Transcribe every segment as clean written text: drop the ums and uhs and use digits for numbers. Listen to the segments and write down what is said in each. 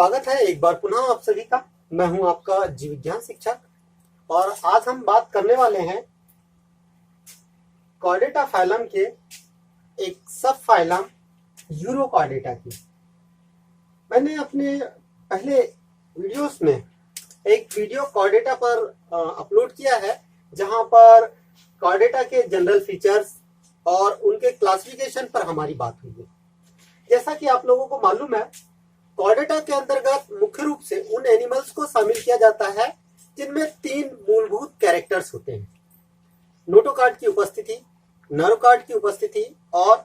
स्वागत है एक बार पुनः आप सभी का। मैं हूं आपका जीव विज्ञान शिक्षक और आज हम बात करने वाले हैं कॉर्डेटा फाइलम के एक सब फाइलम यूरोकॉर्डेटा की। मैंने अपने पहले वीडियोस में एक वीडियो कॉर्डेटा पर अपलोड किया है, जहां पर कॉर्डेटा के जनरल फीचर्स और उनके क्लासिफिकेशन पर हमारी बात हुई है। जैसा कि आप लोगों को मालूम है, कॉर्डेटा के अंतर्गत मुख्य रूप से उन एनिमल्स को शामिल किया जाता है जिनमें 3 मूलभूत कैरेक्टर्स होते हैं: नोटोकॉर्ड की उपस्थिति, नर्वकॉर्ड की उपस्थिति और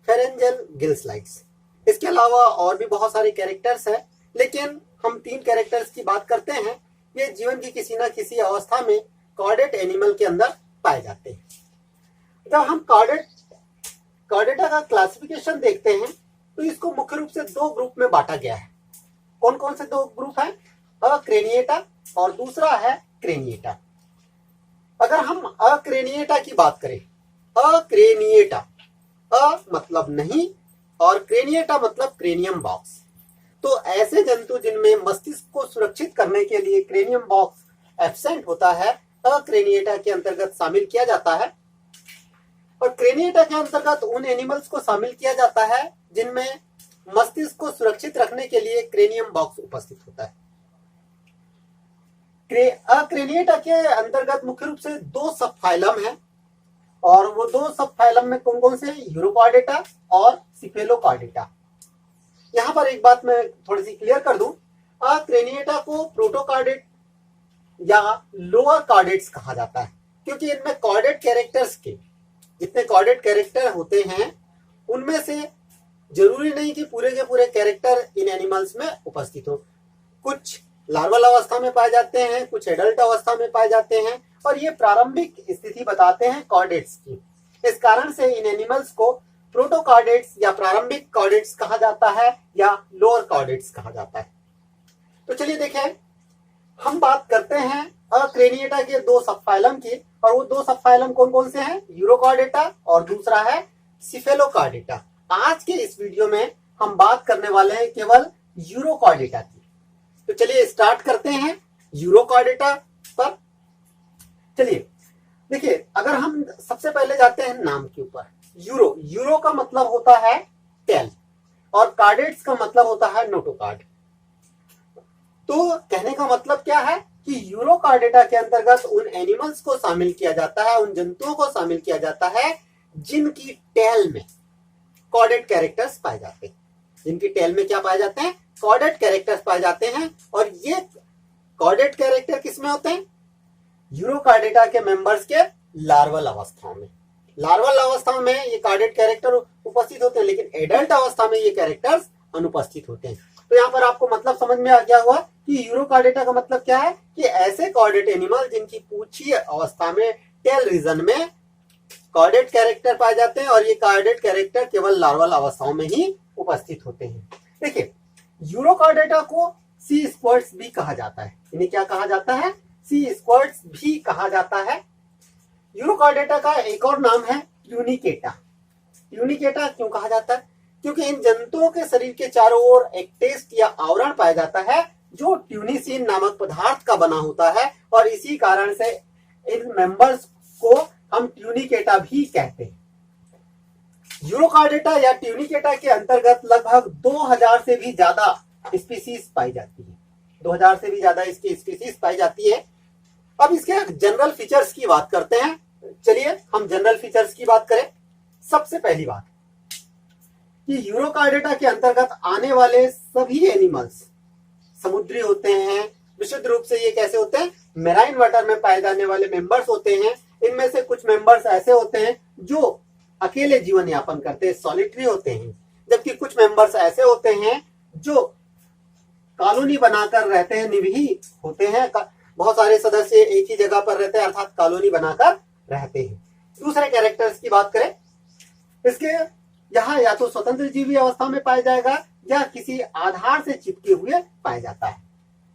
फेरेंजियल गिल स्लाइड्स। इसके अलावा और भी बहुत सारे कैरेक्टर्स हैं, लेकिन हम 3 कैरेक्टर्स की बात करते हैं। ये जीवन की किसी न किसी अवस्था में कॉर्डेट एनिमल के अंदर पाए जाते हैं। जब हम कॉर्डेटा का क्लासिफिकेशन देखते हैं तो इसको मुख्य रूप से 2 ग्रुप में बांटा गया है। कौन कौन से 2 ग्रुप हैं? अक्रेनिएटा और दूसरा है क्रेनिएटा। अगर हम अक्रेनिएटा की बात करें, अक्रेनिएटा, अ मतलब नहीं और क्रेनिएटा मतलब क्रेनियम बॉक्स, तो ऐसे जंतु जिनमें मस्तिष्क को सुरक्षित करने के लिए क्रेनियम बॉक्स एब्सेंट होता है, अक्रेनिएटा के अंतर्गत शामिल किया जाता है। और क्रेनिएटा के अंतर्गत उन एनिमल्स को शामिल किया जाता है जिनमें मस्तिष्क को सुरक्षित रखने के लिए क्रेनियम बॉक्स उपस्थित होता है। अक्रेनिएटा के अंतर्गत मुख्य रूप से 2 सब फाइलम हैं, और वो 2 सब फाइलम में कौन कौन से? यूरोकॉर्डेटा और सिफेलोकॉर्डेटा। यहां पर एक बात मैं थोड़ी सी क्लियर कर दूं, अक्रेनिएटा को प्रोटोकॉर्डेट या लोअर कॉर्डेट्स कहा जाता है, क्योंकि इनमें कॉर्डेट कैरेक्टर्स के जितने कॉर्डेट कैरेक्टर होते हैं उनमें से जरूरी नहीं कि पूरे के पूरे कैरेक्टर इन एनिमल्स में उपस्थित हो। कुछ लार्वल अवस्था में पाए जाते हैं, कुछ एडल्ट अवस्था में पाए जाते हैं, और ये प्रारंभिक स्थिति बताते हैं कॉर्डेट्स की। इस कारण से इन एनिमल्स को प्रोटोकॉर्डेट्स या प्रारंभिक कॉर्डेट्स कहा जाता है या लोअर कॉर्डेट्स कहा जाता है। तो चलिए देखें, हम बात करते हैं अक्रेनिएटा के 2 सबफाइलम की, और वो 2 सबफाइलम कौन कौन से हैं? यूरोकॉर्डेटा और दूसरा है सिफेलोकॉर्डेटा। आज के इस वीडियो में हम बात करने वाले हैं केवल यूरोकॉर्डेटा की। तो चलिए स्टार्ट करते हैं यूरोकॉर्डेटा पर। चलिए देखिए, अगर हम सबसे पहले जाते हैं नाम के ऊपर, यूरो का मतलब होता है टेल और कार्डेट्स का मतलब होता है नोटोकॉर्ड। तो कहने का मतलब क्या है कि यूरोकॉर्डेटा के अंतर्गत उन एनिमल्स को शामिल किया जाता है, उन जंतुओं को शामिल किया जाता है जिनकी टेल में कॉर्डेट कैरेक्टर्स पाए जाते हैं। जिनकी टेल में क्या पाए जाते हैं? कॉर्डेट कैरेक्टर्स पाए जाते हैं। और ये कॉर्डेट कैरेक्टर किसमें होते हैं? यूरोकॉर्डेटा के मेंबर्स के लार्वल अवस्थाओं में। लार्वल अवस्था में ये कॉर्डेट कैरेक्टर उपस्थित होते हैं, लेकिन एडल्ट अवस्था में ये कैरेक्टर्स अनुपस्थित होते हैं। तो यहाँ पर आपको मतलब समझ में आ गया हुआ कि यूरोकॉर्डेटा का मतलब क्या है कि ऐसे कॉर्डेट एनिमल जिनकी पूंछी अवस्था में, टेल रीजन में कॉर्डेट कैरेक्टर पाए जाते हैं, और ये कॉर्डेट कैरेक्टर केवल लार्वल अवस्थाओं में ही उपस्थित होते हैं। देखिए, यूरोकॉर्डेटा को सी स्क्वर्ट्स भी कहा जाता है। इन्हें क्या कहा जाता है? सी स्क्वर्ट्स भी कहा जाता है। यूरोकॉर्डेटा का एक और नाम है ट्यूनिकेटा। ट्यूनिकेटा क्यों कहा जाता है? क्योंकि इन जंतुओं के शरीर के चारों ओर एक टेस्ट या आवरण पाया जाता है जो ट्यूनिसिन नामक पदार्थ का बना होता है, और इसी कारण से इन मेंबर्स को हम ट्यूनिकेटा भी कहते हैं। यूरोकॉर्डेटा या ट्यूनिकेटा के अंतर्गत लगभग 2000 से भी ज्यादा स्पीसीज पाई जाती है। 2000 से भी ज्यादा इसकी स्पीसीज पाई जाती है। अब इसके जनरल फीचर्स की बात करते हैं। चलिए हम जनरल फीचर्स की बात करें। सबसे पहली बात कि यूरोकॉर्डेटा के अंतर्गत आने वाले सभी एनिमल्स समुद्री होते हैं। विशुद्ध रूप से ये कैसे होते हैं? मेराइन वाटर में पाए जाने वाले मेंबर्स होते हैं। इनमें से कुछ मेंबर्स ऐसे होते हैं जो अकेले जीवन यापन करते हैं, सॉलिटरी होते हैं, जबकि कुछ मेंबर्स ऐसे होते हैं जो कॉलोनी बनाकर रहते हैं, निवही होते हैं। बहुत सारे सदस्य एक ही जगह पर रहते हैं, अर्थात कॉलोनी बनाकर रहते हैं। दूसरे कैरेक्टर्स की बात करें, इसके यहाँ या तो स्वतंत्र जीवी अवस्था में पाया जाएगा या किसी आधार से चिपके हुए पाया जाता है।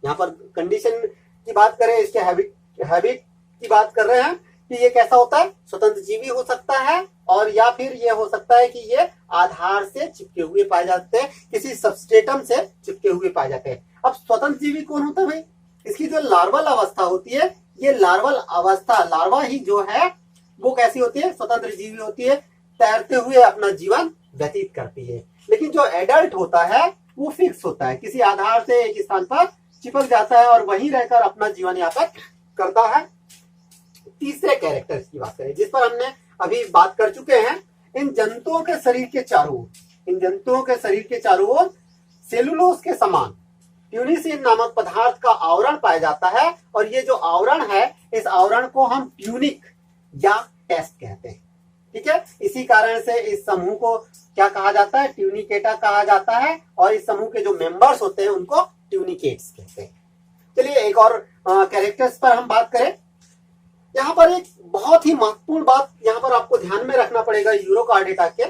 यहाँ पर कंडीशन की बात करें, इसके हैबिट की बात कर रहे हैं कि ये कैसा होता है? स्वतंत्र जीवी हो सकता है, और या फिर ये हो सकता है कि ये आधार से चिपके हुए पाए जाते हैं, किसी सबस्ट्रेटम से चिपके हुए पाए जाते हैं। अब स्वतंत्र जीवी कौन होता है भाई? इसकी जो लार्वल अवस्था होती है, ये लार्वल अवस्था, लार्वा ही जो है वो कैसी होती है? स्वतंत्र जीवी होती है, तैरते हुए अपना जीवन व्यतीत करती है। लेकिन जो एडल्ट होता है वो फिक्स होता है, किसी आधार से एक स्थान पर चिपक जाता है और वहीं रहकर अपना जीवन यापन करता है। तीसरे कैरेक्टर्स की बात करें जिस पर हमने अभी बात कर चुके हैं, इन जंतुओं के शरीर के चारों ओर, इन जंतुओं के शरीर के चारों ओर सेलुलोज के समान ट्यूनिसिन नामक पदार्थ का आवरण पाया जाता है, और ये जो आवरण है, इस आवरण को हम ट्यूनिक या टेस्ट कहते हैं। ठीक है, इसी कारण से इस समूह को क्या कहा जाता है? ट्यूनिकेटा कहा जाता है, और इस समूह के जो मेंबर्स होते हैं उनको ट्यूनिकेट्स कहते हैं। चलिए एक और कैरेक्टर्स पर हम बात करें। यहाँ पर एक बहुत ही महत्वपूर्ण बात यहाँ पर आपको ध्यान में रखना पड़ेगा यूरोकार्डेटा के,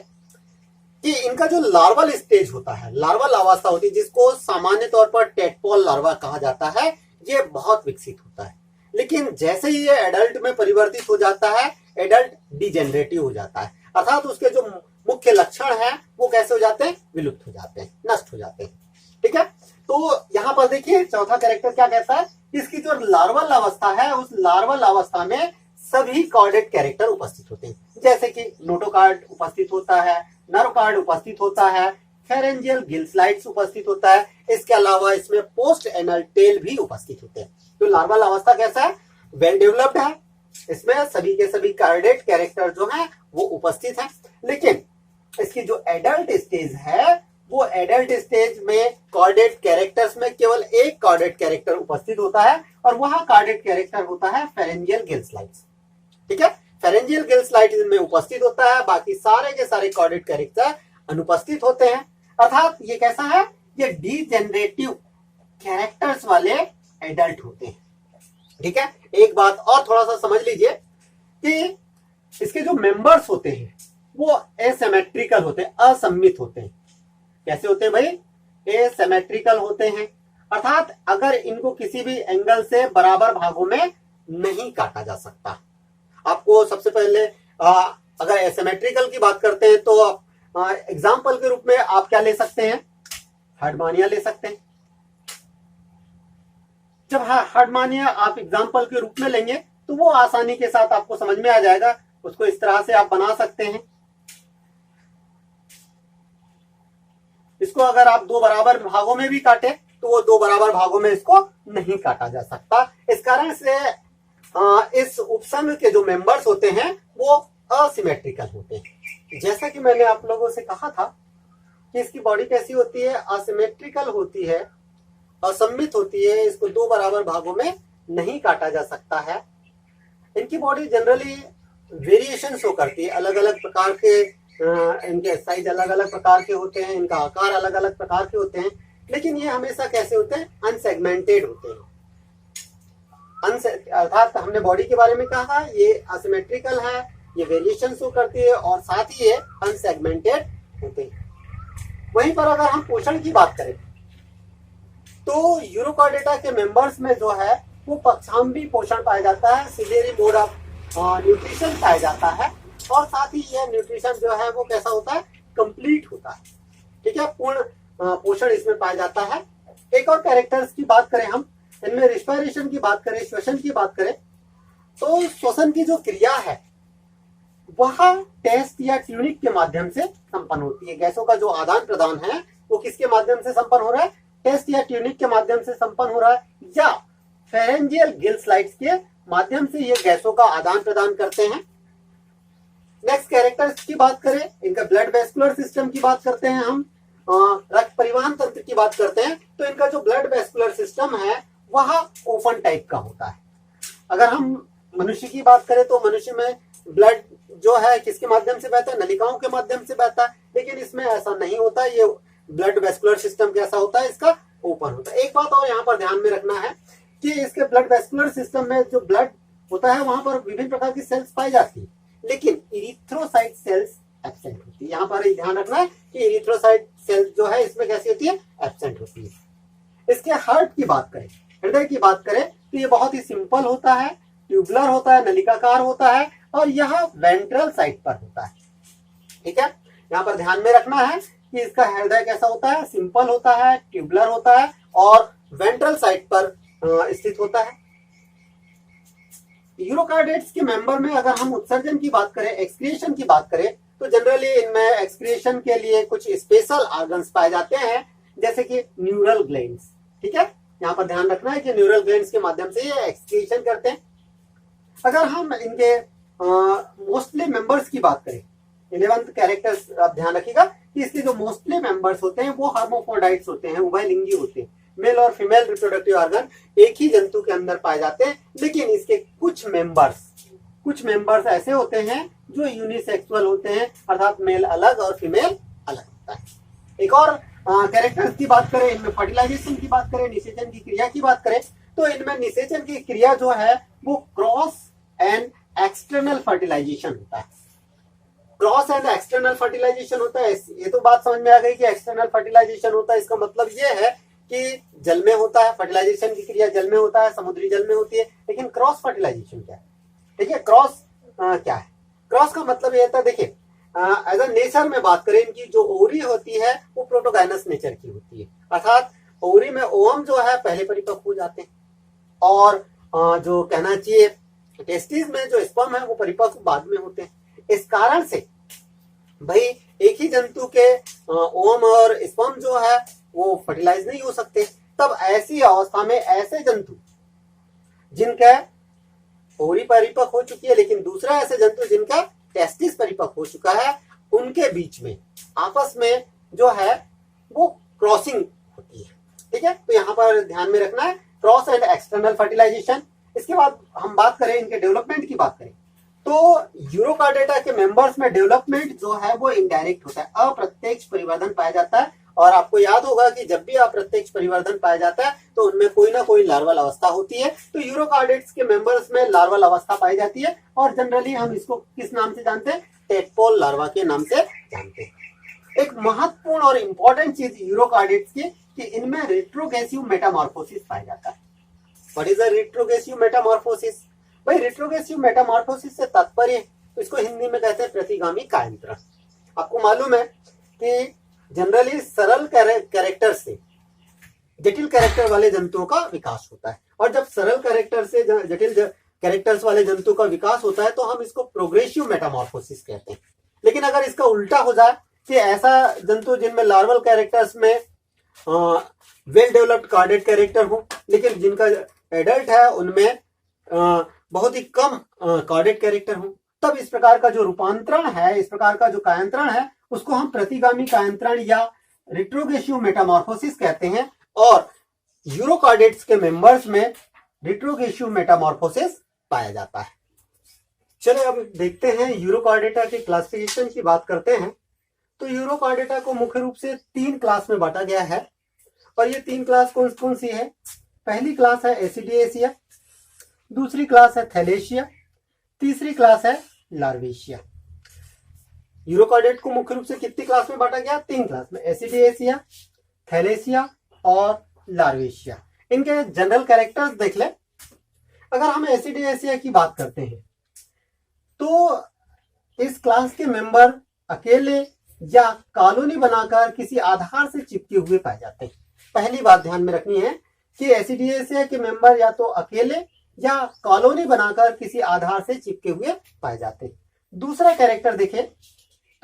कि इनका जो लार्वल स्टेज होता है, लार्वल अवस्था होती है, जिसको सामान्य तौर पर टेडपोल लार्वा कहा जाता है, ये बहुत विकसित होता है। लेकिन जैसे ही ये एडल्ट में परिवर्तित हो जाता है, एडल्ट डिजेनरेटिव हो जाता है, अर्थात उसके जो मुख्य लक्षण हैं वो कैसे हो जाते हैं? विलुप्त हो जाते हैं, नष्ट हो जाते हैं। ठीक है, तो यहाँ पर देखिए चौथा कैरेक्टर क्या कहता है? इसकी जो लार्वल अवस्था है, उस लार्वल अवस्था में सभी कॉर्डेट कैरेक्टर उपस्थित होते हैं, जैसे कि नोटोकार्ड उपस्थित होता है, नर्व कार्ड उपस्थित होता है, फेरेंजियल गिल स्लाइड्स उपस्थित होता है, इसके अलावा इसमें पोस्ट एनल टेल भी उपस्थित होते हैं। तो लार्वल अवस्था कैसा है? वेल डेवलप्ड है, इसमें सभी के सभी कार्डेट कैरेक्टर जो हैं वो उपस्थित हैं। लेकिन इसकी जो एडल्ट स्टेज है, वो एडल्ट स्टेज में कॉर्डेट कैरेक्टर्स में केवल एक कॉर्डेट कैरेक्टर उपस्थित होता है, और वह कॉर्डेट कैरेक्टर होता है फेरेंजियल गिल स्लाइड्स। ठीक है, फेरेंजियल गिल स्लाइड में उपस्थित होता है, बाकी सारे के सारे कॉर्डेट कैरेक्टर अनुपस्थित होते हैं। अर्थात ये कैसा है? ये डीजेनरेटिव कैरेक्टर्स वाले एडल्ट होते हैं। ठीक है, एक बात और थोड़ा सा समझ लीजिए कि इसके जो मेंबर्स होते हैं वो एसिमेट्रिकल होते हैं, असममित होते हैं। कैसे होते हैं भाई? एसिमेट्रिकल होते हैं, अर्थात अगर इनको किसी भी एंगल से बराबर भागों में नहीं काटा जा सकता। आपको सबसे पहले अगर एसिमेट्रिकल की बात करते हैं तो एग्जाम्पल के रूप में आप क्या ले सकते हैं? हार्डमानिया ले सकते हैं। जब हार्डमानिया आप एग्जाम्पल के रूप में लेंगे तो वो आसानी के साथ आपको समझ में आ जाएगा, उसको इस तरह से आप बना सकते हैं। इसको अगर आप दो बराबर भागों में भी काटे तो वो दो बराबर भागों में इसको नहीं काटा जा सकता। इस कारण से इस उपसंघ के जो मेंबर्स होते हैं वो असिमेट्रिकल होते हैं। जैसा कि मैंने आप लोगों से कहा था कि इसकी बॉडी कैसी होती है? असिमेट्रिकल होती है, असममित होती है, इसको दो बराबर भागों में नहीं काटा जा सकता है। इनकी बॉडी जनरली वेरिएशन शो करती है, अलग अलग प्रकार के इनके साइज अलग अलग प्रकार के होते हैं, इनका आकार अलग अलग प्रकार के होते हैं, लेकिन ये हमेशा कैसे होते हैं? अनसेगमेंटेड होते हैं। अर्थात हमने बॉडी के बारे में कहा, ये असिमेट्रिकल है, ये वेरिएशन शो करती है, और साथ ही ये अनसेगमेंटेड होते हैं। वहीं पर अगर हम पोषण की बात करें तो यूरोकार्डेटा के मेंबर्स में जो है वो पक्षांबी पोषण पाया जाता है, सिलेरी मोड ऑफ न्यूट्रिशन पाया जाता है, और साथ ही यह न्यूट्रिशन जो है वो कैसा होता है? कंप्लीट होता है। ठीक है, पूर्ण पोषण इसमें पाया जाता है। एक और कैरेक्टर्स की बात करें हम, इनमें रिस्पायरेशन की बात करें, श्वसन की बात करें, तो श्वसन की जो क्रिया है वह टेस्ट या ट्यूनिक के माध्यम से संपन्न होती है। गैसों का जो आदान प्रदान है वो किसके माध्यम से संपन्न हो रहा है? टेस्ट या ट्यूनिक के माध्यम से संपन्न हो रहा है, या फेरेंजियल गिल स्लाइड्स के माध्यम से ये गैसों का आदान प्रदान करते हैं। नेक्स्ट कैरेक्टर्स की बात करें, इनका ब्लड वेस्कुलर सिस्टम की बात करते हैं हम, रक्त परिवहन तंत्र की बात करते हैं, तो इनका जो ब्लड वेस्कुलर सिस्टम है वह ओपन टाइप का होता है। अगर हम मनुष्य की बात करें तो मनुष्य में ब्लड जो है किसके माध्यम से बहता है? नलिकाओं के माध्यम से बहता है, लेकिन इसमें ऐसा नहीं होता। ये ब्लड वेस्कुलर सिस्टम कैसा होता है? इसका ओपन होता है। एक बात और यहाँ पर ध्यान में रखना है कि इसके ब्लड वेस्कुलर सिस्टम में जो ब्लड होता है वहां पर विभिन्न प्रकार की सेल्स पाई जाती है, लेकिन इरिथ्रोसाइट सेल्स एब्सेंट होती है। यहाँ पर ध्यान रखना है कि इरिथ्रोसाइट सेल्स जो है इसमें कैसी होती है? एब्सेंट होती है। इसके हार्ट की बात करें, हृदय की बात करें, तो ये बहुत ही सिंपल होता है, ट्यूबुलर होता है, नलिकाकार होता है, और यह वेंट्रल साइड पर होता है। ठीक है, यहाँ पर ध्यान में रखना है कि इसका हृदय कैसा होता है? सिंपल होता है, ट्यूबुलर होता है, और वेंट्रल साइड पर स्थित होता है। यूरोकार्डेट्स के मेंबर में अगर हम उत्सर्जन की बात करें, एक्सक्रिएशन की बात करें, तो जनरली इनमें एक्सक्रिएशन के लिए कुछ स्पेशल ऑर्गन्स पाए जाते हैं, जैसे कि न्यूरल ग्लैंड्स। ठीक है, यहाँ पर ध्यान रखना है कि न्यूरल ग्लैंड्स के माध्यम से ये एक्सक्रिएशन करते हैं। अगर हम इनके मोस्टली मेंबर्स की बात करें, 11th कैरेक्टर्स आप ध्यान रखिएगा कि इसके जो मोस्टली मेंबर्स होते हैं वो हार्मोफोडाइट्स होते हैं, उभयलिंगी होते हैं। मेल और फीमेल रिप्रोडक्टिव ऑर्गन एक ही जंतु के अंदर पाए जाते हैं, लेकिन इसके कुछ मेंबर्स ऐसे होते हैं जो यूनिसेक्सुअल होते हैं, अर्थात मेल अलग और फीमेल अलग होता है। एक और कैरेक्टर्स की बात करें, इनमें फर्टिलाइजेशन की बात करें, निषेचन की क्रिया की बात करें, तो इनमें निषेचन की क्रिया जो है वो क्रॉस एंड एक्सटर्नल फर्टिलाइजेशन होता है। क्रॉस एंड एक्सटर्नल फर्टिलाइजेशन होता है, ये तो बात समझ में आ गई कि एक्सटर्नल फर्टिलाइजेशन होता है। इसका मतलब ये है कि जल में होता है, फर्टिलाइजेशन की क्रिया जल में होता है, समुद्री जल में होती है। लेकिन क्रॉस फर्टिलाइजेशन क्या है? देखिए क्रॉस क्या है? क्रॉस का मतलब ये होता है, देखिए एज अ नेचर में बात करें, इनकी जो ओवरी होती है वो प्रोटोगाइनस नेचर की होती है, अर्थात ओवरी में ओवम जो है पहले परिपक्व हो जाते हैं, और जो कहना चाहिए टेस्टिस में जो स्पर्म है वो परिपक्व बाद में होते हैं। इस कारण से भाई एक ही जंतु के ओवम और स्पर्म जो है वो फर्टिलाइज नहीं हो सकते। तब ऐसी अवस्था में ऐसे जंतु जिनका ओवरी परिपक्व हो चुकी है, लेकिन दूसरा ऐसे जंतु जिनका टेस्टिस परिपक्व हो चुका है, उनके बीच में आपस में जो है वो क्रॉसिंग होती है। ठीक है, तो यहाँ पर ध्यान में रखना है क्रॉस एंड एक्सटर्नल फर्टिलाइजेशन। इसके बाद हम बात करें इनके डेवलपमेंट की बात करें, तो यूरोकार्डेटा के मेंबर्स में डेवलपमेंट जो है वो इनडायरेक्ट होता है, अप्रत्यक्ष परिवर्धन पाया जाता है। और आपको याद होगा कि जब भी अप्रत्यक्ष परिवर्धन पाया जाता है तो उनमें कोई ना कोई लार्वल अवस्था होती है। तो यूरोकार्डेट्स के मेंबर्स में लार्वल अवस्था पाई जाती है, और जनरली हम इसको किस नाम से जानते हैं? टेडपोल लार्वा के नाम से जानते हैं। एक महत्वपूर्ण और इंपॉर्टेंट चीज यूरोकार्डेट्स की कि इनमें रेट्रोगेसिव मेटामॉर्फोसिस पाया जाता है। What is the retrogressive metamorphosis? भाई रेट्रोगेसिव मेटामॉर्फोसिस से तात्पर्य, इसको हिंदी में कहते हैं प्रतिगामी कायांतरण। आपको मालूम है कि जनरली सरल कैरेक्टर से जटिल कैरेक्टर वाले जंतुओं का विकास होता है, और जब सरल कैरेक्टर से जटिल कैरेक्टर्स वाले जंतु का विकास होता है तो हम इसको प्रोग्रेसिव मेटामॉर्फोसिस कहते हैं। लेकिन अगर इसका उल्टा हो जाए कि ऐसा जंतु जिनमें लार्वल कैरेक्टर्स में वेल डेवलप्ड कार्डेट कैरेक्टर हो, लेकिन जिनका एडल्ट है उनमें बहुत ही कम कार्डेट कैरेक्टर हो, तब इस प्रकार का जो रूपांतरण है, इस प्रकार का जो कायांतरण है, उसको हम प्रतिगामी कायांतरण या रेट्रोगेसिव मेटामॉर्फोसिस कहते हैं। और यूरोकार्डेट्स के मेंबर्स में रेट्रोगेसिव मेटामॉर्फोसिस पाया जाता है। चलिए अब देखते हैं यूरोकार्डेटा की क्लासिफिकेशन की बात करते हैं। तो यूरोकार्डेटा को मुख्य रूप से 3 क्लास में बांटा गया है, और ये 3 क्लास कौन कौन सी है? पहली क्लास है एसिडिएसिया, दूसरी क्लास है थैलेशिया, तीसरी क्लास है लार्वेशिया। यूरोकार्डेट को मुख्य रूप से कितनी क्लास में बांटा गया? 3 क्लास में, एसिडिएसिया, थैलेशिया और लार्वेशिया। इनके जनरल कैरेक्टर्स देख लें। अगर हम एसिडिएसिया की बात करते हैं तो इस क्लास के मेंबर अकेले या कॉलोनी बनाकर किसी आधार से चिपके हुए पाए जाते हैं। पहली बात ध्यान में रखनी है कि एसिडिएसिया के मेंबर या तो अकेले या कॉलोनी बनाकर किसी आधार से चिपके हुए पाए जाते हैं। दूसरा कैरेक्टर देखें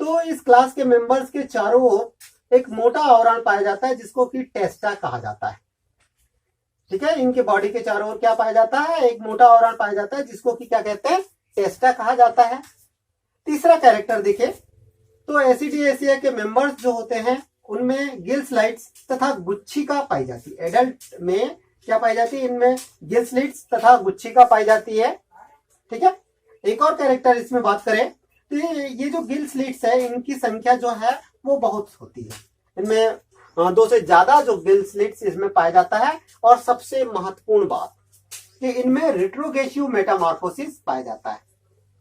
तो इस क्लास के मेंबर्स के चारों ओर एक मोटा आवरण पाया जाता है जिसको कि टेस्टा कहा जाता है। ठीक है, इनके बॉडी के चारों ओर क्या पाया जाता है? एक मोटा आवरण पाया जाता है जिसको कि क्या कहते हैं? टेस्टा कहा जाता है। तीसरा कैरेक्टर देखें तो एसिडिएसिया के मेंबर्स जो होते हैं उनमें गिल स्लाइड्स तथा गुच्छिका पाई जाती है। एडल्ट में क्या पाई जाती है? इनमें गिल स्लिट्स तथा गुच्छिका पाई जाती है। ठीक है, एक और कैरेक्टर इसमें बात करें तो ये जो गिल स्लिट्स है इनकी संख्या जो है वो बहुत होती है। इनमें 2 से ज्यादा जो गिल स्लिट्स इसमें पाया जाता है। और सबसे महत्वपूर्ण बात कि इनमें रेट्रोगेसिव मेटामॉर्फोसिस पाया जाता है।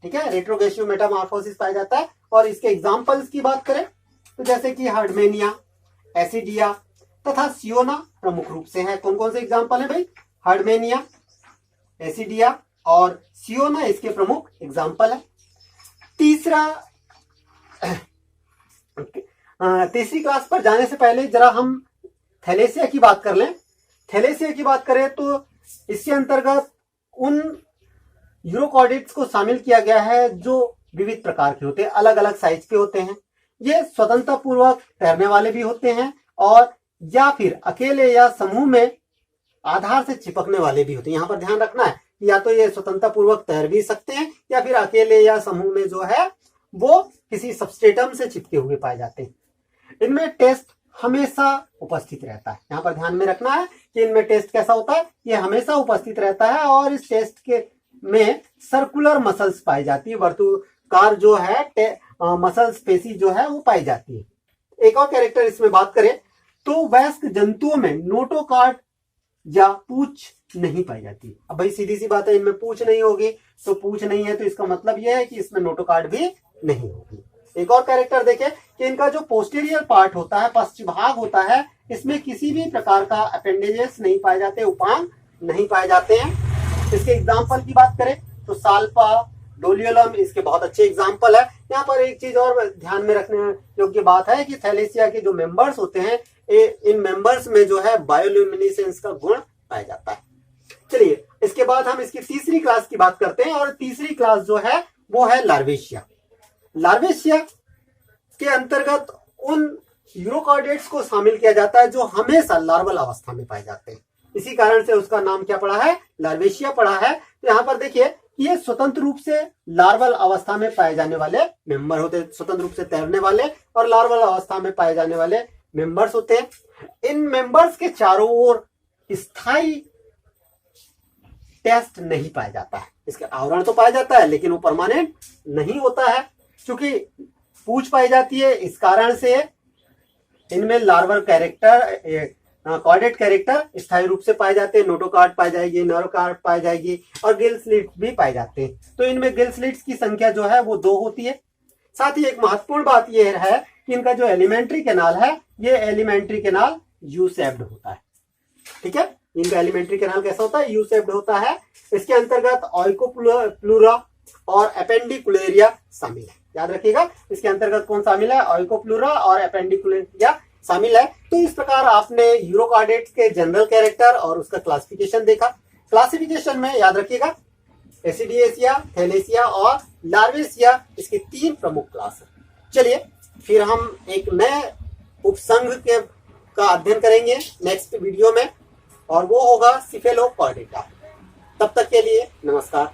ठीक है, रेट्रोगेसिव मेटामॉर्फोसिस पाया जाता है। और इसके एग्जाम्पल्स की बात करें तो जैसे कि हार्डमेनिया, एसिडिया तथा सियोना प्रमुख रूप से है। कौन कौन से एग्जाम्पल है भाई? हार्डमेनिया, एसिडिया और सियोना इसके प्रमुख एग्जाम्पल है। तीसरी क्लास पर जाने से पहले जरा हम थैलेसिया की बात कर लें। थैलेसिया की बात करें तो इसके अंतर्गत उन यूरोकॉर्डिट्स को शामिल किया गया है जो विविध प्रकार के होते हैं, अलग अलग साइज के होते हैं। ये स्वतंत्रता पूर्वक तैरने वाले भी होते हैं और या फिर अकेले या समूह में आधार से चिपकने वाले भी होते हैं। यहाँ पर ध्यान रखना है कि या तो ये स्वतंत्रता पूर्वक तैर भी सकते हैं या फिर अकेले या समूह में जो है वो किसी सबस्ट्रेटम से चिपके हुए पाए जाते हैं। इनमें टेस्ट हमेशा उपस्थित रहता है। यहाँ पर ध्यान में रखना है कि इनमें टेस्ट कैसा होता है, ये हमेशा उपस्थित रहता है और इस टेस्ट के में सर्कुलर मसल्स पाई जाती है, वर्तुकार जो है मसल्स पेशी जो है वो पाई जाती है। एक और कैरेक्टर इसमें बात करें तो वयस्क जंतुओं में नोटोकॉर्ड या पूंछ नहीं पाई जाती। अब भाई सीधी सी बात है, इनमें पूंछ नहीं होगी, तो पूंछ नहीं है तो इसका मतलब यह है कि इसमें नोटोकॉर्ड भी नहीं होगी। एक और कैरेक्टर देखें कि इनका जो पोस्टीरियर पार्ट होता है, पश्च भाग होता है, इसमें किसी भी प्रकार का अपेंडेजेस नहीं पाए जाते, उपांग नहीं पाए जाते हैं। इसके एग्जाम्पल की बात करें तो साल्पा, डोलियोलम इसके बहुत अच्छे एग्जाम्पल है। यहाँ पर एक चीज और ध्यान में रखने योग्य बात है कि थैलेसिया के जो मेंबर्स होते हैं, इन मेंबर्स में जो है बायोल्यूमिनेसेंस का गुण पाया जाता है। चलिए इसके बाद हम इसकी तीसरी क्लास की बात करते हैं और तीसरी क्लास जो है वो है लार्वेशिया। लार्वेशिया के अंतर्गत उन यूरोकॉर्डेट्स को शामिल किया जाता है जो हमेशा लार्वल अवस्था में पाए जाते हैं। इसी कारण से उसका नाम क्या पड़ा है, लार्वेशिया पड़ा है। तो यहाँ पर देखिए कि ये स्वतंत्र रूप से लार्वल अवस्था में पाए जाने वाले मेंबर होते हैं, स्वतंत्र रूप से तैरने वाले और लार्वल अवस्था में पाए जाने वाले मेंबर्स होते हैं। इन मेंबर्स के चारों ओर स्थायी टेस्ट नहीं पाया जाता है। इसका आवरण तो पाया जाता है लेकिन वो परमानेंट नहीं होता है। क्योंकि पूंछ पाई जाती है, इस कारण से इनमें लार्वल कैरेक्टर, कॉर्डेट कैरेक्टर स्थायी रूप से पाए जाते हैं। नोटोकॉर्ड पाई जाएगी, नर्वकॉर्ड पाई जाएगी और गिल स्लिट्स भी पाए जाते हैं। तो इनमें गिल स्लिट्स की संख्या जो है वो 2 होती है। साथ ही एक महत्वपूर्ण बात यह है कि इनका जो एलिमेंट्री कैनाल है, ये एलिमेंट्री कैनाल यू शेप्ड होता है। ठीक है, इनका एलिमेंट्री कैनाल कैसा होता है, यू शेप्ड होता है। इसके अंतर्गत ऑइकोप्लूरा और एपेंडिकुलेरिया शामिल है। याद रखिएगा इसके अंतर्गत कौन शामिल है, ऑइकोप्लूरा और एपेंडिकुलेरिया शामिल है। तो इस प्रकार आपने यूरोकॉर्डेट्स के जनरल कैरेक्टर और उसका क्लासिफिकेशन देखा। क्लासिफिकेशन में याद रखिएगा एसिडिएसिया, थैलेसिया और लार्वेशिया इसकी 3 प्रमुख क्लास है। चलिए फिर हम एक नए उपसंघ का अध्ययन करेंगे नेक्स्ट वीडियो में और वो होगा सिफेलोकॉर्डेटा। तब तक के लिए नमस्कार।